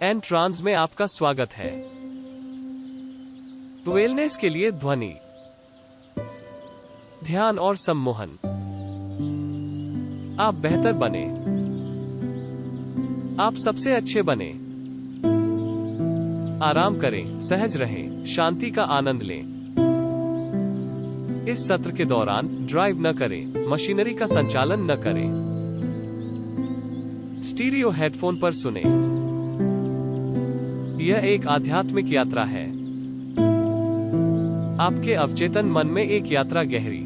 And trans में आपका स्वागत है। वेलनेस के लिए ध्वनि, ध्यान और सम्मोहन। आप बेहतर बने, आप सबसे अच्छे बने। आराम करें, सहज रहें, शांति का आनंद लें। इस सत्र के दौरान ड्राइव न करें, मशीनरी का संचालन न करें। स्टीरियो हेडफोन पर सुने। यह एक आध्यात्मिक यात्रा है, आपके अवचेतन मन में एक यात्रा गहरी,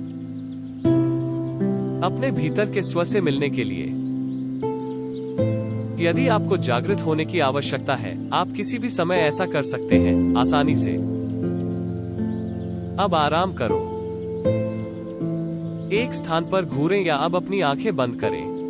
अपने भीतर के स्व से मिलने के लिए। यदि आपको जागृत होने की आवश्यकता है, आप किसी भी समय ऐसा कर सकते हैं, आसानी से। अब आराम करो, एक स्थान पर घूरें या अब अपनी आंखें बंद करें।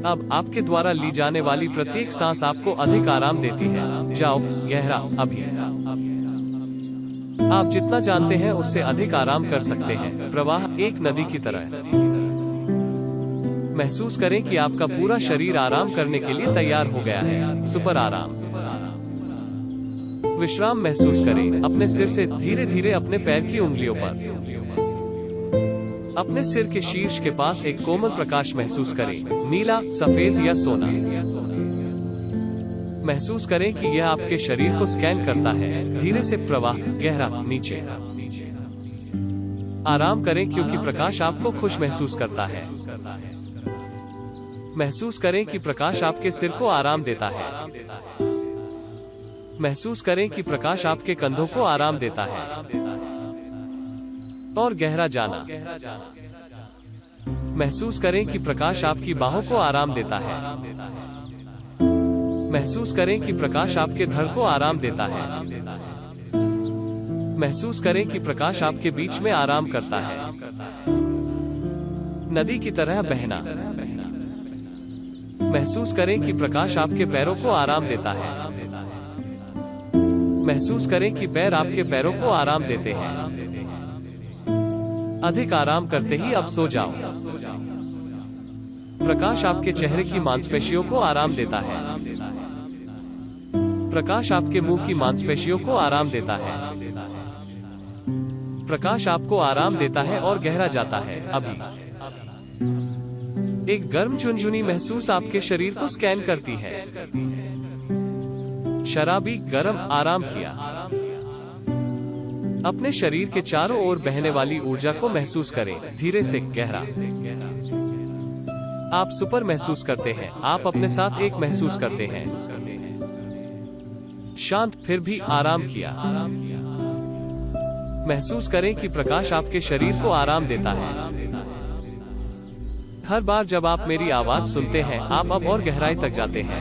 अब आपके द्वारा ली जाने वाली प्रत्येक सांस आपको अधिक आराम देती है। जाओ गहरा अभी। आप जितना जानते हैं उससे अधिक आराम कर सकते हैं, प्रवाह एक नदी की तरह। महसूस करें कि आपका पूरा शरीर आराम करने के लिए तैयार हो गया है। सुपर आराम। विश्राम महसूस करें, अपने सिर से धीरे धीरे अपने पैर की उंगलियों पर। अपने सिर के शीर्ष के पास एक कोमल प्रकाश महसूस करें, नीला, सफेद या सोना। महसूस करें कि यह आपके शरीर को स्कैन करता है, धीरे से प्रवाह गहरा नीचे। आराम करें क्योंकि प्रकाश आपको खुश महसूस करता है। महसूस करें कि प्रकाश आपके सिर को आराम देता है। महसूस करें कि प्रकाश आपके कंधों को आराम देता है। और गहरा जाना। महसूस करें कि प्रकाश आपकी बाहों को आराम देता है। महसूस करें कि प्रकाश आपके धड़ को आराम देता है। महसूस करें कि प्रकाश आपके बीच में आराम करता है। नदी की तरह बहना। महसूस करें कि प्रकाश आपके पैरों को आराम देता है। महसूस करें कि पैर आपके पैरों को आराम देते हैं। अधिक आराम करते ही अब सो जाओ। प्रकाश आपके चेहरे की मांसपेशियों को आराम देता है। प्रकाश आपके मुंह की मांसपेशियों को आराम देता है। प्रकाश आपको आराम देता है और गहरा जाता है। अभी एक गर्म झुनझुनी महसूस आपके शरीर को स्कैन करती है। शराबी गर्म आराम किया। अपने शरीर के चारों ओर बहने वाली ऊर्जा को महसूस करें, धीरे से गहरा। आप सुपर महसूस करते हैं, आप अपने साथ एक महसूस करते हैं। शांत फिर भी आराम किया। महसूस करें कि प्रकाश आपके शरीर को आराम देता है। हर बार जब आप मेरी आवाज सुनते हैं, आप अब और गहराई तक जाते हैं।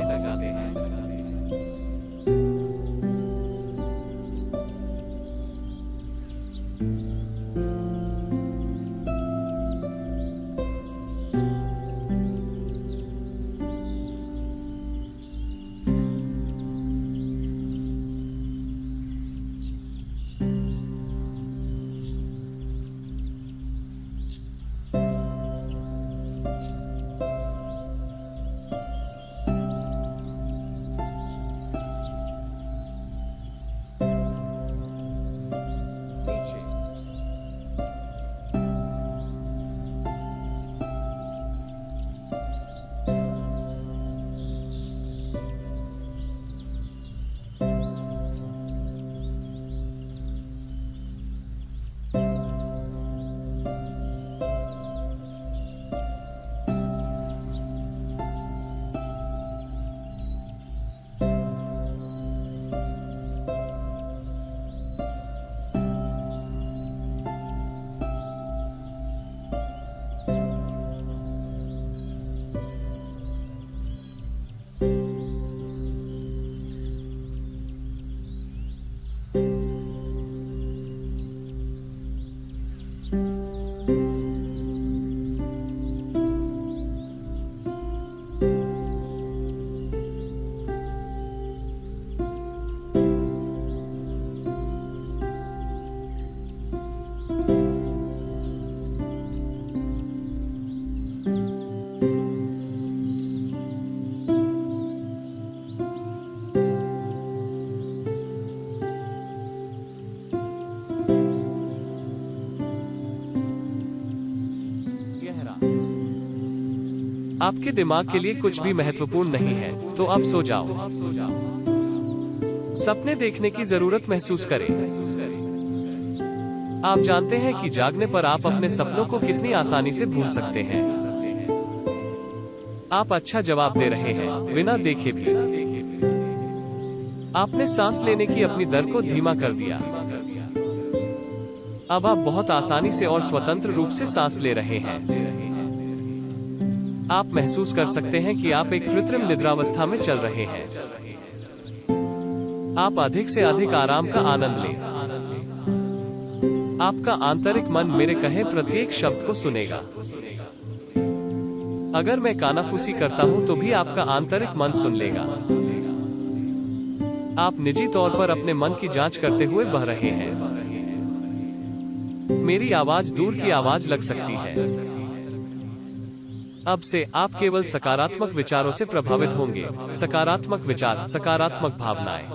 आपके दिमाग के लिए कुछ भी महत्वपूर्ण नहीं है, तो अब सो जाओ। सपने देखने की जरूरत महसूस करें। आप जानते हैं कि जागने पर आप अपने सपनों को कितनी आसानी से भूल सकते हैं। आप अच्छा जवाब दे रहे हैं, बिना देखे भी। आपने सांस लेने की अपनी दर को धीमा कर दिया। अब आप बहुत आसानी से और स्वतंत्र रूप से सांस ले रहे हैं। आप महसूस कर सकते हैं कि आप एक कृत्रिम निद्रावस्था में चल रहे हैं। आप अधिक से अधिक आराम का आनंद लें। आपका आंतरिक मन मेरे कहे प्रत्येक शब्द को सुनेगा। अगर मैं कानाफूसी करता हूं तो भी आपका आंतरिक मन सुन लेगा। आप निजी तौर पर अपने मन की जांच करते हुए बह रहे हैं। मेरी आवाज दूर की आवाज लग सकती है। अब से आप केवल सकारात्मक विचारों से प्रभावित होंगे। सकारात्मक विचार, सकारात्मक भावनाएं।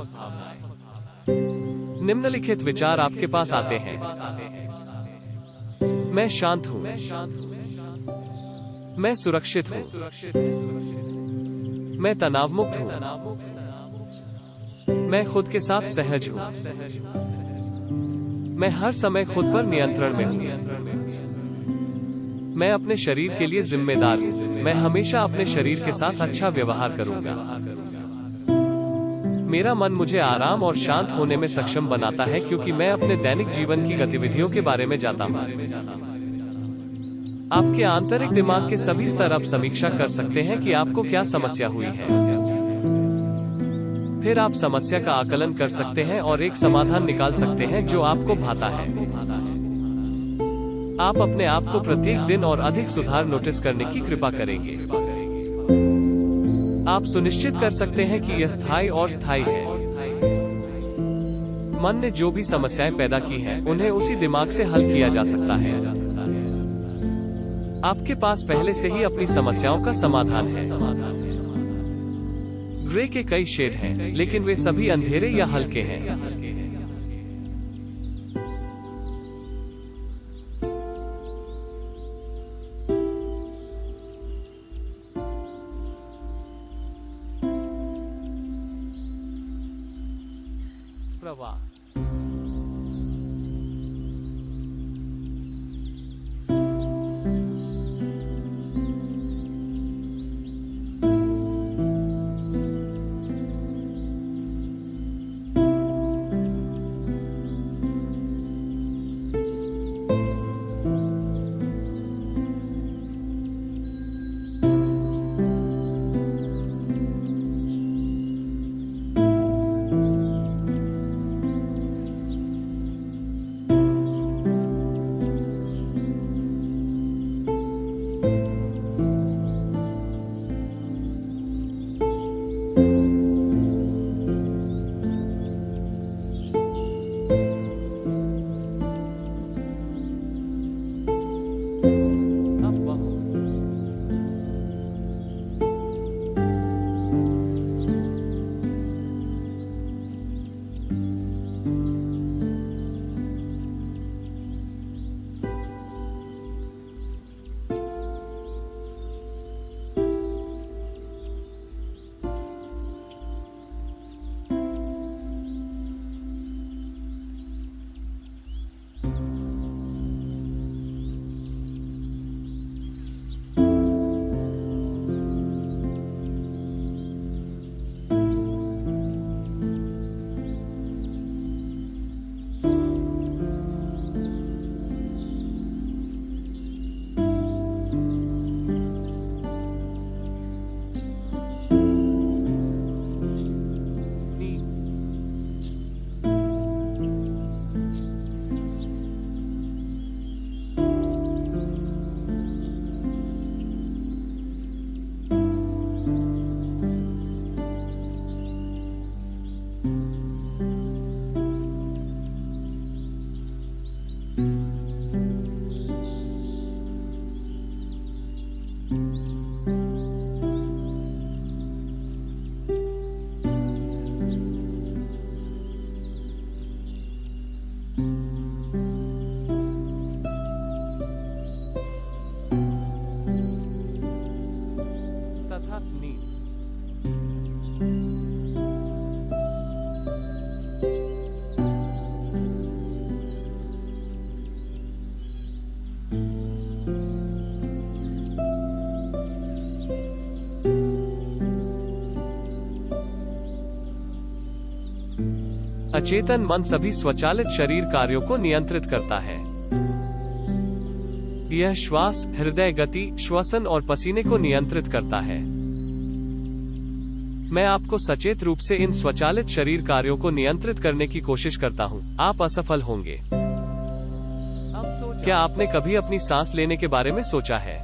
निम्नलिखित विचार आपके पास आते हैं। मैं शांत हूं। मैं सुरक्षित हूं। मैं तनाव मुक्त हूं। मैं खुद के साथ सहज हूं। मैं हर समय खुद पर नियंत्रण में हूं। मैं अपने शरीर के लिए जिम्मेदार हूं। मैं हमेशा अपने शरीर के साथ अच्छा व्यवहार करूंगा। मेरा मन मुझे आराम और शांत होने में सक्षम बनाता है क्योंकि मैं अपने दैनिक जीवन की गतिविधियों के बारे में जानता हूं। आपके आंतरिक दिमाग के सभी स्तर अब समीक्षा कर सकते हैं कि आपको क्या समस्या हुई है। फिर आप समस्या का आकलन कर सकते हैं और एक समाधान निकाल सकते हैं जो आपको भाता है। आप अपने आप को प्रत्येक दिन और अधिक सुधार नोटिस करने की कृपा करेंगे। आप सुनिश्चित कर सकते हैं कि यह स्थायी और स्थायी है। मन ने जो भी समस्याएं पैदा की हैं, उन्हें उसी दिमाग से हल किया जा सकता है। आपके पास पहले से ही अपनी समस्याओं का समाधान है। ग्रे के कई शेड हैं, लेकिन वे सभी अंधेरे या हल्के हैं। प्रवाह। अचेतन मन सभी स्वचालित शरीर कार्यों को नियंत्रित करता है। यह श्वास, हृदय गति, श्वसन और पसीने को नियंत्रित करता है। मैं आपको सचेत रूप से इन स्वचालित शरीर कार्यों को नियंत्रित करने की कोशिश करता हूँ। आप असफल होंगे। क्या आपने कभी अपनी सांस लेने के बारे में सोचा है?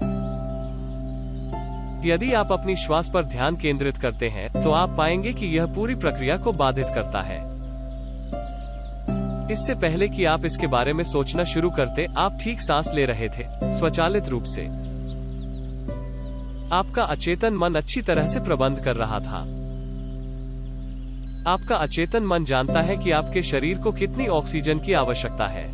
यदि आप अपनी श्वास पर ध्यान केंद्रित करते हैं तो आप पाएंगे कि यह पूरी प्रक्रिया को बाधित करता है। इससे पहले कि आप इसके बारे में सोचना शुरू करते, आप ठीक सांस ले रहे थे, स्वचालित रूप से। आपका अचेतन मन अच्छी तरह से प्रबंध कर रहा था। आपका अचेतन मन जानता है कि आपके शरीर को कितनी ऑक्सीजन की आवश्यकता है।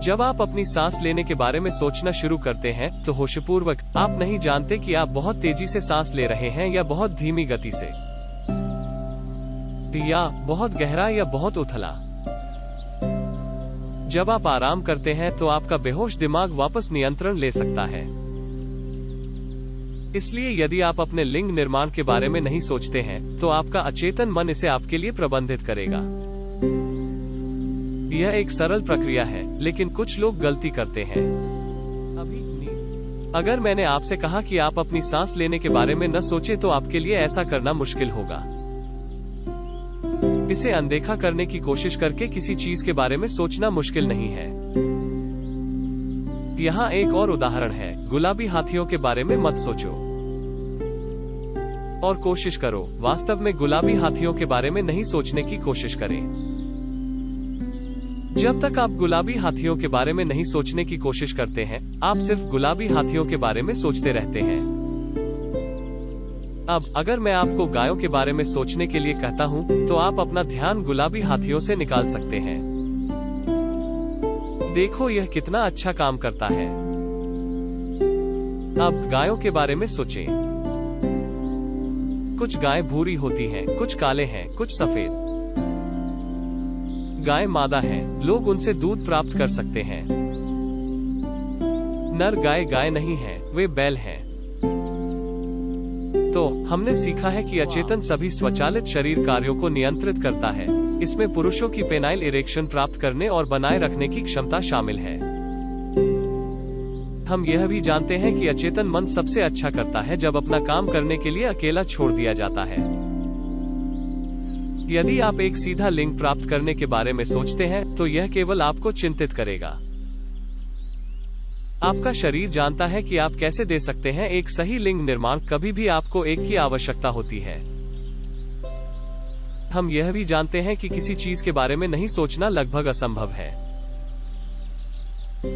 जब आप अपनी सांस लेने के बारे में सोचना शुरू करते हैं तो होशपूर्वक आप नहीं जानते कि आप बहुत तेजी से सांस ले रहे हैं या बहुत धीमी गति से, या बहुत गहरा या बहुत उथला। जब आप आराम करते हैं तो आपका बेहोश दिमाग वापस नियंत्रण ले सकता है। इसलिए यदि आप अपने लिंग निर्माण के बारे में नहीं सोचते हैं तो आपका अचेतन मन इसे आपके लिए प्रबंधित करेगा। यह एक सरल प्रक्रिया है, लेकिन कुछ लोग गलती करते हैं। अगर मैंने आपसे कहा कि आप अपनी सांस लेने के बारे में न सोचें तो आपके लिए ऐसा करना मुश्किल होगा। इसे अनदेखा करने की कोशिश करके किसी चीज के बारे में सोचना मुश्किल नहीं है। यहाँ एक और उदाहरण है, गुलाबी हाथियों के बारे में मत सोचो और कोशिश करो वास्तव में गुलाबी हाथियों के बारे में नहीं सोचने की कोशिश करें। जब तक आप गुलाबी हाथियों के बारे में नहीं सोचने की कोशिश करते हैं, आप सिर्फ गुलाबी हाथियों के बारे में सोचते रहते हैं। अब अगर मैं आपको गायों के बारे में सोचने के लिए कहता हूँ, तो आप अपना ध्यान गुलाबी हाथियों से निकाल सकते हैं। देखो यह कितना अच्छा काम करता है। अब गायों के बारे में सोचें। कुछ गायें भूरी होती हैं, कुछ काले हैं, कुछ सफेद। गाय मादा है, लोग उनसे दूध प्राप्त कर सकते हैं। नर गाय गाय नहीं है, वे बैल हैं। तो हमने सीखा है कि अचेतन सभी स्वचालित शरीर कार्यों को नियंत्रित करता है। इसमें पुरुषों की पेनाइल इरेक्शन प्राप्त करने और बनाए रखने की क्षमता शामिल है। हम यह भी जानते हैं कि अचेतन मन सबसे अच्छा करता है जब अपना काम करने के लिए अकेला छोड़ दिया जाता है। यदि आप एक सीधा लिंग प्राप्त करने के बारे में सोचते हैं तो यह केवल आपको चिंतित करेगा। आपका शरीर जानता है कि आप कैसे दे सकते हैं एक सही लिंग निर्माण, कभी भी आपको एक की आवश्यकता होती है। हम यह भी जानते हैं कि किसी चीज के बारे में नहीं सोचना लगभग असंभव है।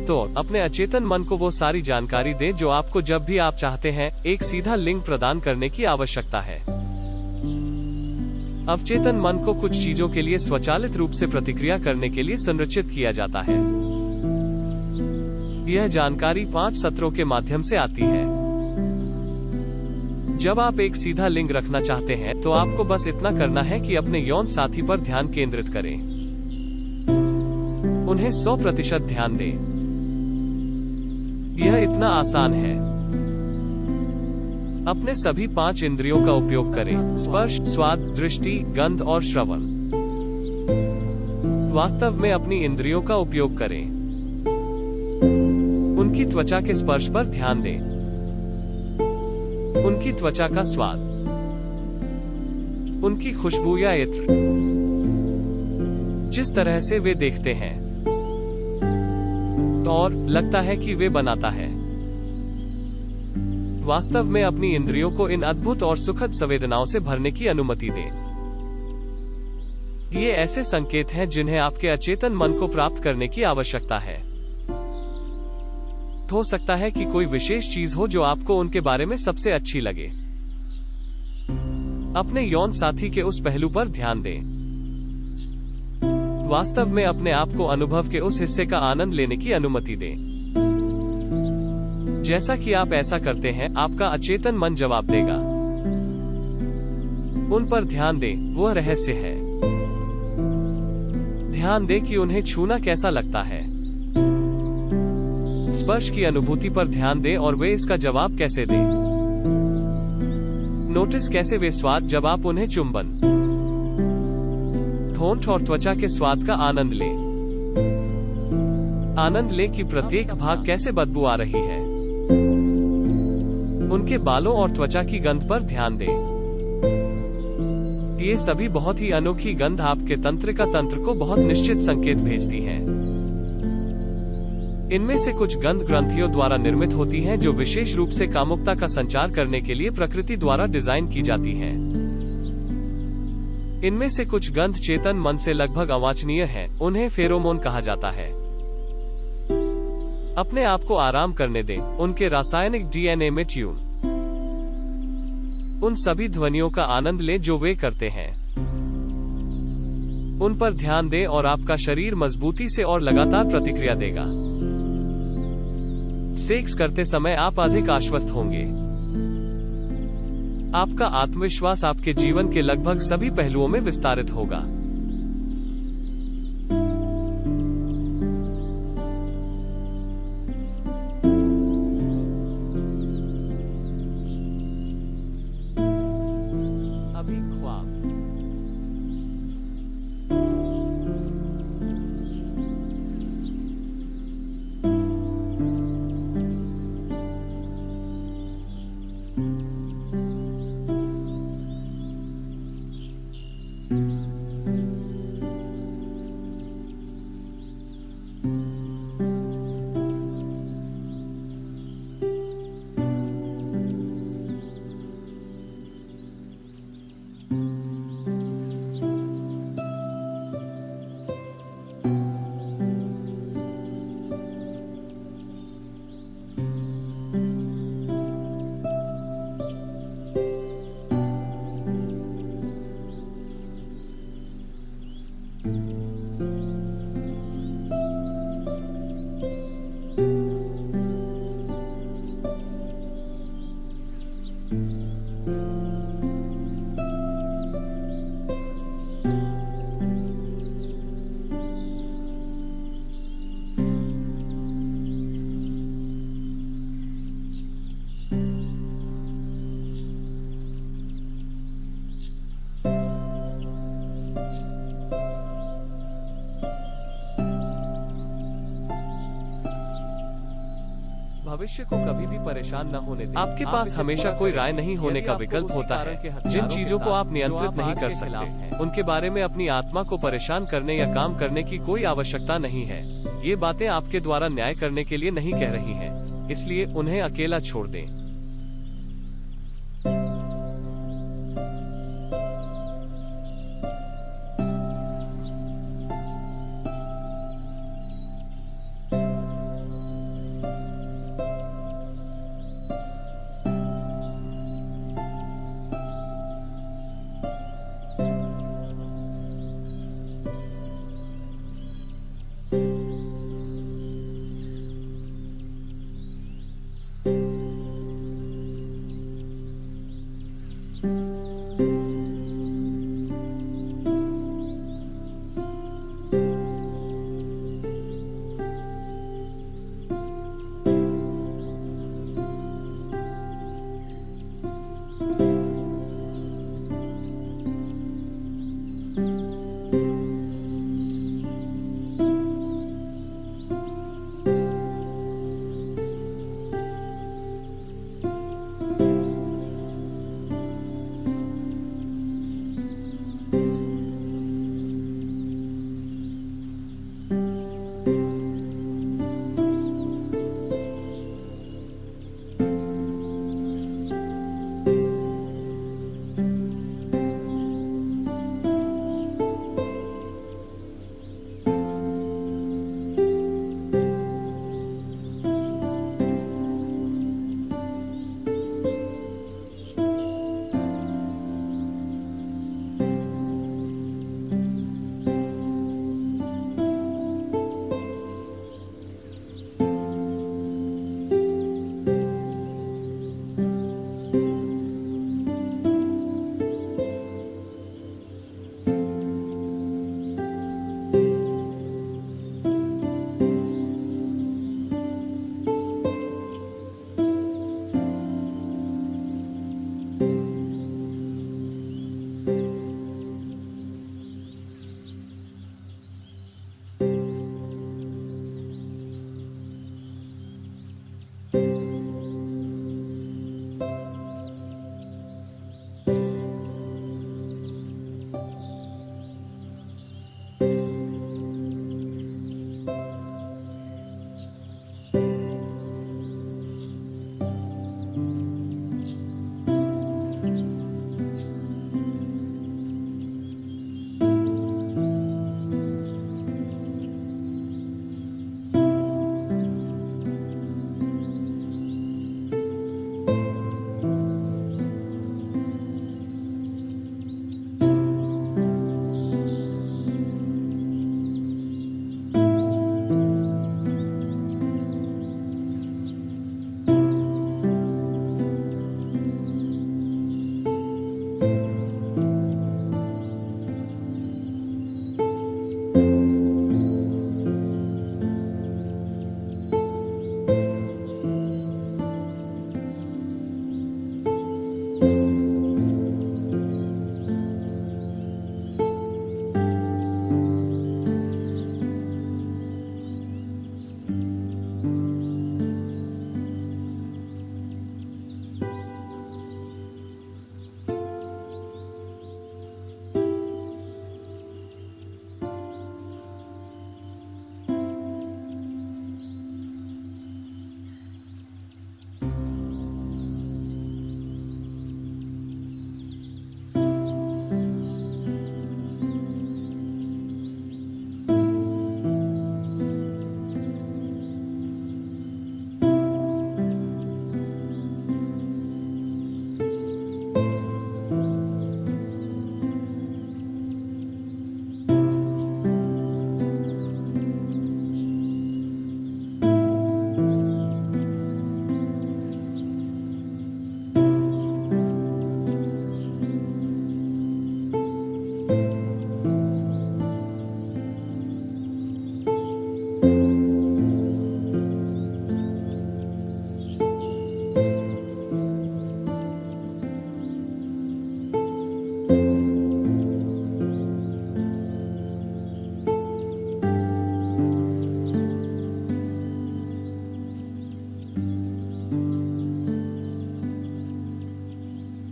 तो अपने अचेतन मन को वो सारी जानकारी दें जो आपको जब भी आप चाहते हैं एक सीधा लिंग प्रदान करने की आवश्यकता है। अवचेतन मन को कुछ चीजों के लिए स्वचालित रूप से प्रतिक्रिया करने के लिए संरचित किया जाता है। यह जानकारी 5 सत्रों के माध्यम से आती है। जब आप एक सीधा लिंग रखना चाहते हैं तो आपको बस इतना करना है कि अपने यौन साथी पर ध्यान केंद्रित करें। उन्हें 100% ध्यान दें। यह इतना आसान है। अपने सभी 5 इंद्रियों का उपयोग करें, स्पर्श, स्वाद, दृष्टि, गंध और श्रवण। वास्तव में अपनी इंद्रियों का उपयोग करें। उनकी त्वचा के स्पर्श पर ध्यान दें, उनकी त्वचा का स्वाद, उनकी खुशबू या इत्र, जिस तरह से वे देखते हैं और लगता है कि वे बनाता है। वास्तव में अपनी इंद्रियों को इन अद्भुत और सुखद संवेदनाओं से भरने की अनुमति दें। ये ऐसे संकेत हैं जिन्हें आपके अचेतन मन को प्राप्त करने की आवश्यकता है। हो सकता है कि कोई विशेष चीज हो जो आपको उनके बारे में सबसे अच्छी लगे। अपने यौन साथी के उस पहलू पर ध्यान दें। वास्तव में अपने आप को अनुभव के उस हिस्से का आनंद लेने की अनुमति दें। जैसा कि आप ऐसा करते हैं, आपका अचेतन मन जवाब देगा। उन पर ध्यान दें, वह रहस्य है। ध्यान दें कि उन्हें छूना कैसा लगता है। स्पर्श की अनुभूति पर ध्यान दें और वे इसका जवाब कैसे दें। नोटिस कैसे वे स्वाद जब आप उन्हें चुंबन होंठ और त्वचा के स्वाद का आनंद लें। आनंद लें कि प्रत्येक भाग कैसे बदबू आ रही है। उनके बालों और त्वचा की गंध पर ध्यान दें। ये सभी बहुत ही अनोखी गंध आपके तंत्रिका तंत्र को बहुत निश्चित संकेत भेजती हैं। इनमें से कुछ गंध ग्रंथियों द्वारा निर्मित होती हैं, जो विशेष रूप से कामुकता का संचार करने के लिए प्रकृति द्वारा डिजाइन की जाती हैं। इनमें से कुछ गंध चेतन मन से लगभग अवांछनीय हैं, उन्हें फेरोमोन कहा जाता है। अपने आप को आराम करने दें, उनके रासायनिक डीएनए में ट्यून। उन सभी ध्वनियों का आनंद लें जो वे करते हैं। उन पर ध्यान दें और आपका शरीर मजबूती से और लगातार प्रतिक्रिया देगा। सेक्स करते समय आप अधिक आश्वस्त होंगे। आपका आत्मविश्वास आपके जीवन के लगभग सभी पहलुओं में विस्तारित होगा। अभी ख्वाब। भविष्य को कभी भी परेशान न होने दें। आपके पास हमेशा कोई राय नहीं होने का विकल्प होता है। जिन चीजों को आप नियंत्रित नहीं कर सकते, उनके बारे में अपनी आत्मा को परेशान करने या काम करने की कोई आवश्यकता नहीं है। ये बातें आपके द्वारा न्याय करने के लिए नहीं कह रही हैं, इसलिए उन्हें अकेला छोड़ दें।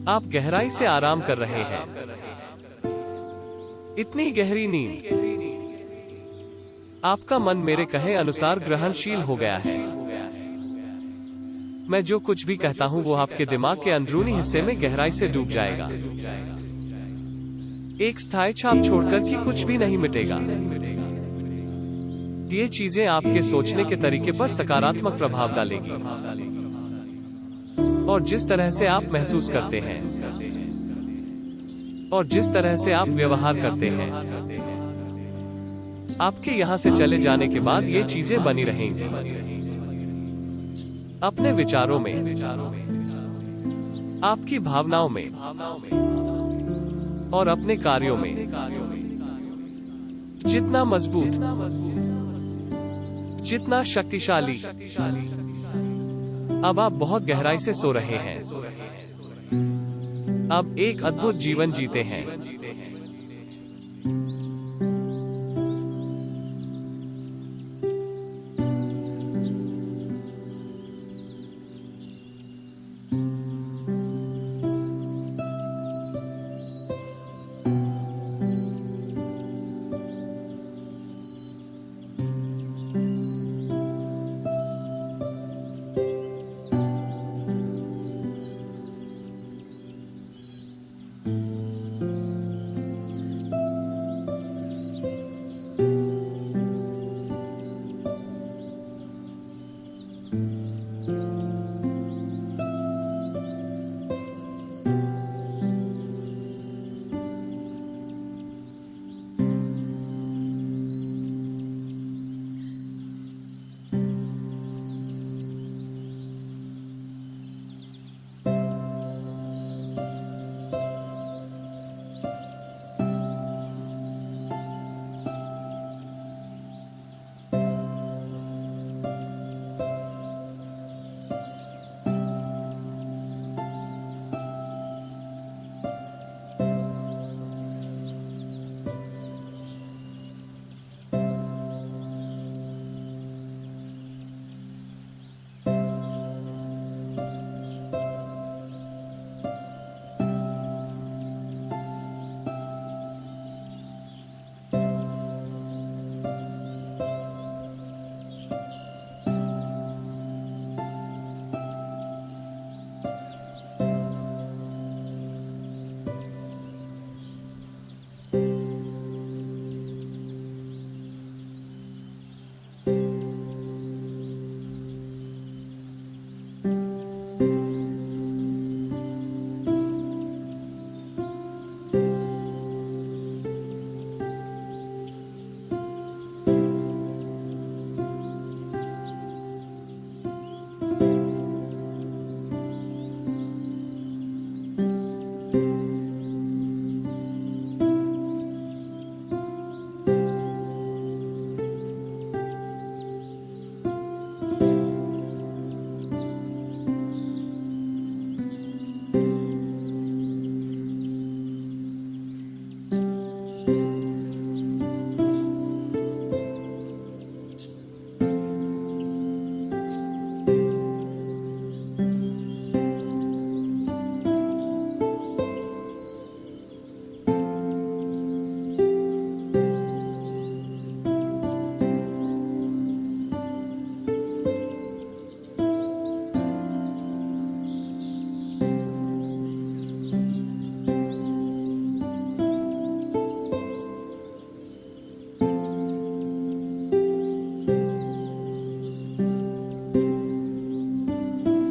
आप गहराई से आराम कर रहे हैं। इतनी गहरी नींद। आपका मन मेरे कहे अनुसार ग्रहणशील हो गया है। मैं जो कुछ भी कहता हूं वो आपके दिमाग के अंदरूनी हिस्से में गहराई से डूब जाएगा। एक स्थायी छाप छोड़कर कि कुछ भी नहीं मिटेगा। ये चीजें आपके सोचने के तरीके पर सकारात्मक प्रभाव डालेगी और जिस तरह से आप महसूस करते हैं और जिस तरह से आप व्यवहार करते हैं। आपके यहाँ से चले जाने के बाद ये चीजें बनी रहेंगी। अपने विचारों में, आपकी भावनाओं में और अपने कार्यों में जितना मजबूत, जितना शक्तिशाली। अब आप बहुत गहराई से सो रहे हैं। अब एक अद्भुत जीवन जीते हैं।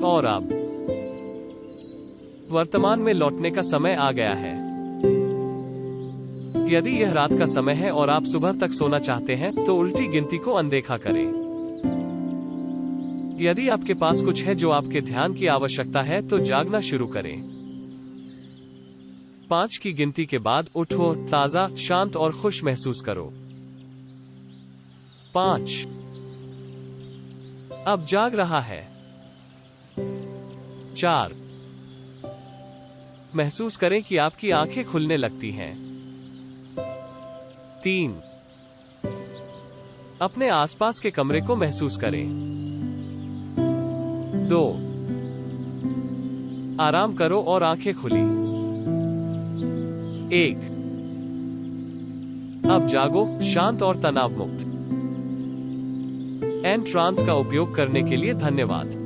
और अब वर्तमान में लौटने का समय आ गया है। यदि यह रात का समय है और आप सुबह तक सोना चाहते हैं तो उल्टी गिनती को अनदेखा करें। यदि आपके पास कुछ है जो आपके ध्यान की आवश्यकता है तो जागना शुरू करें। 5 की गिनती के बाद उठो, ताजा, शांत और खुश महसूस करो। 5 अब जाग रहा है। 4 महसूस करें कि आपकी आंखें खुलने लगती हैं। 3 अपने आसपास के कमरे को महसूस करें। 2 आराम करो और आंखें खुली। 1। अब जागो, शांत और तनाव मुक्त। एन ट्रांस का उपयोग करने के लिए धन्यवाद।